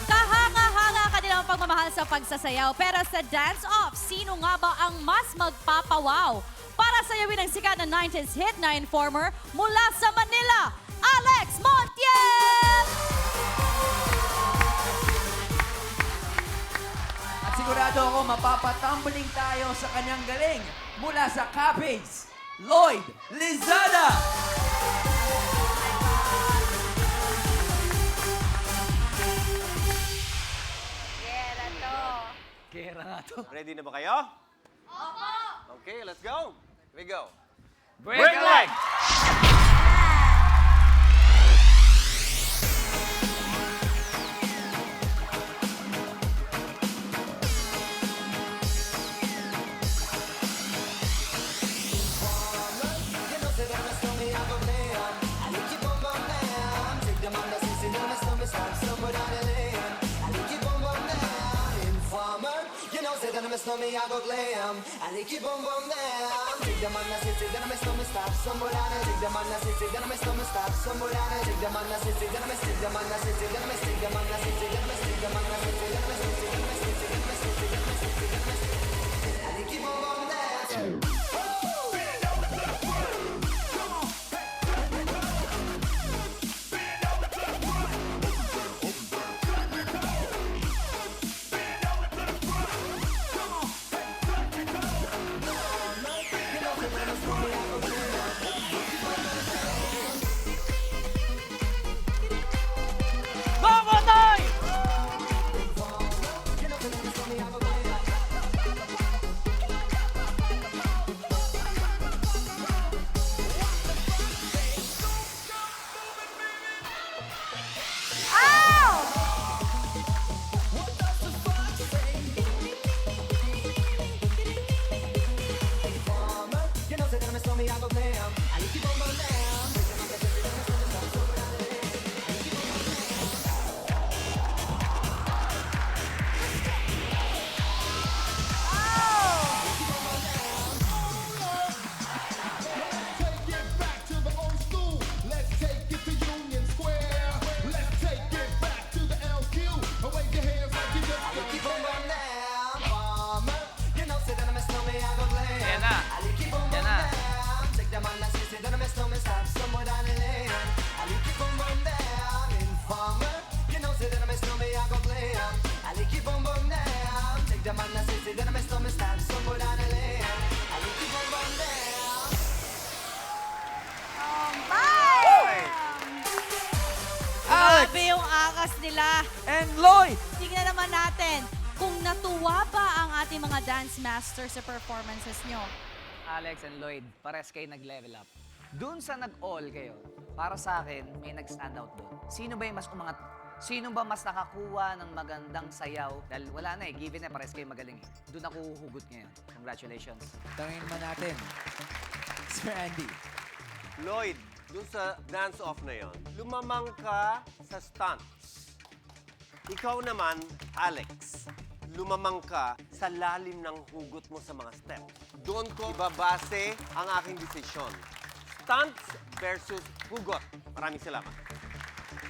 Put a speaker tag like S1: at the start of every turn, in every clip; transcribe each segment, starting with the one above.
S1: Kahanga-hanga kanilang pagmamahal sa pagsasayaw. Pero sa dance-off, sino nga ba ang mas magpapawaw? Para sayawin ang sikat na 90s hit na Informer mula sa Manila, Alex Montiel!
S2: At sigurado ako mapapatumbling tayo sa kanyang galing mula sa Capace, Lloyd Lizada!
S3: Kera nga to.
S4: Ready na ba kayo? Opo! Okay, let's go. Here we go.
S3: Break leg!
S5: Know me, I go glam. I like you boom boom down. Take the man, I say, then I stop me stop. Somewhere down there, take the man, I say, then I stop me stop. Somewhere down there, take the man, I say, then I stick the man, I say, then I stick the man, I say, then I stick the man, I say, then I stick the man, I say, then I stick the man, I say, then I stick the man, I say. I like you boom boom down.
S1: Grabe yung akas nila.
S2: And Lloyd!
S1: Tingnan naman natin kung natuwa ba ang ating mga dance masters sa performances nyo.
S3: Alex and Lloyd, pares kayo nag-level up. Doon sa nag-all kayo, para sa akin, may nag-stand out doon. Sino ba yung mas umangat? Sino ba mas nakakuha ng magandang sayaw? Dahil wala na given na pares kayo magaling eh. Doon ako huhugot ngayon. Congratulations.
S2: Tangin naman natin. Sir Andy.
S4: Lloyd, dun sa dance-off na yon, lumamang ka sa stunts. Ikaw naman, Alex, lumamang ka sa lalim ng hugot mo sa mga steps. Doon ko ibabase ang aking desisyon. Stunts versus hugot. Maraming salamat.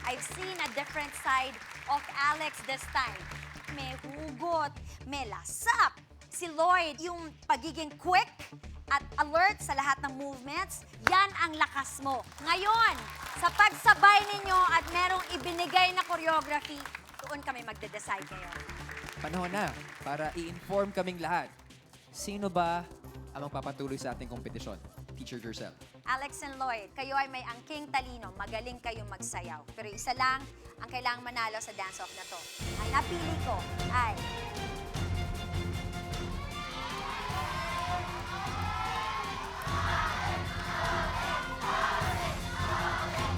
S6: I've seen a different side of Alex this time. May hugot, may lasap. Si Lloyd, yung pagiging quick at alert sa lahat ng movements, yan ang lakas mo. Ngayon, sa pagsabay ninyo at merong ibinigay na choreography, doon kami magde-decide ngayon.
S2: Panahon na para i-inform kaming lahat. Sino ba ang magpapatuloy sa ating kompetisyon? Teacher yourself.
S6: Alex and Lloyd, kayo ay may angking talino, magaling kayong magsayaw. Pero isa lang ang kailangang manalo sa dance-off na to. Ang napili ko ay...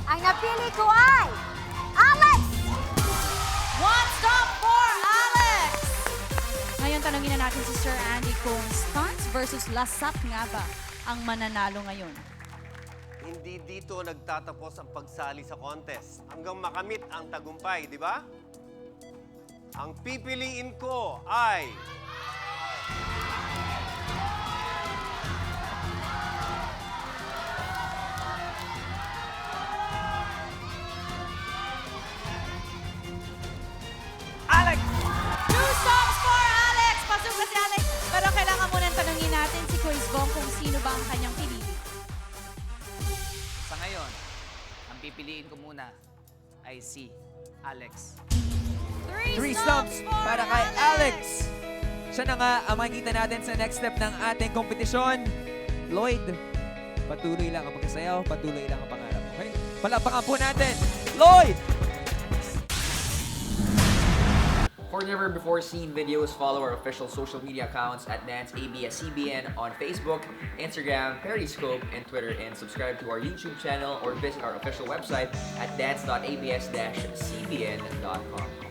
S6: Ang napili ko ay... Alex!
S1: One stop for Alex! Ngayon, tanongin na natin si Sir Andy kung stunts versus lasap nga ba ang mananalo ngayon.
S4: Hindi dito nagtatapos ang pagsali sa contest hanggang makamit ang tagumpay, di ba? Ang pipiliin ko ay...
S1: natin si Quiz Bong kung sino ba ang kanyang pinili.
S3: Sa ngayon, ang pipiliin ko muna ay si Alex.
S2: Three stumps para kay Alex. Siya na nga ang makikita natin sa next step ng ating kompetisyon. Lloyd, patuloy lang ang pagkasayaw, patuloy lang ang pangarap. Okay? Palakpakan po natin, Lloyd!
S7: For never before seen videos, follow our official social media accounts at DanceABS-CBN on Facebook, Instagram, Periscope, and Twitter, and subscribe to our YouTube channel or visit our official website at dance.abs-cbn.com.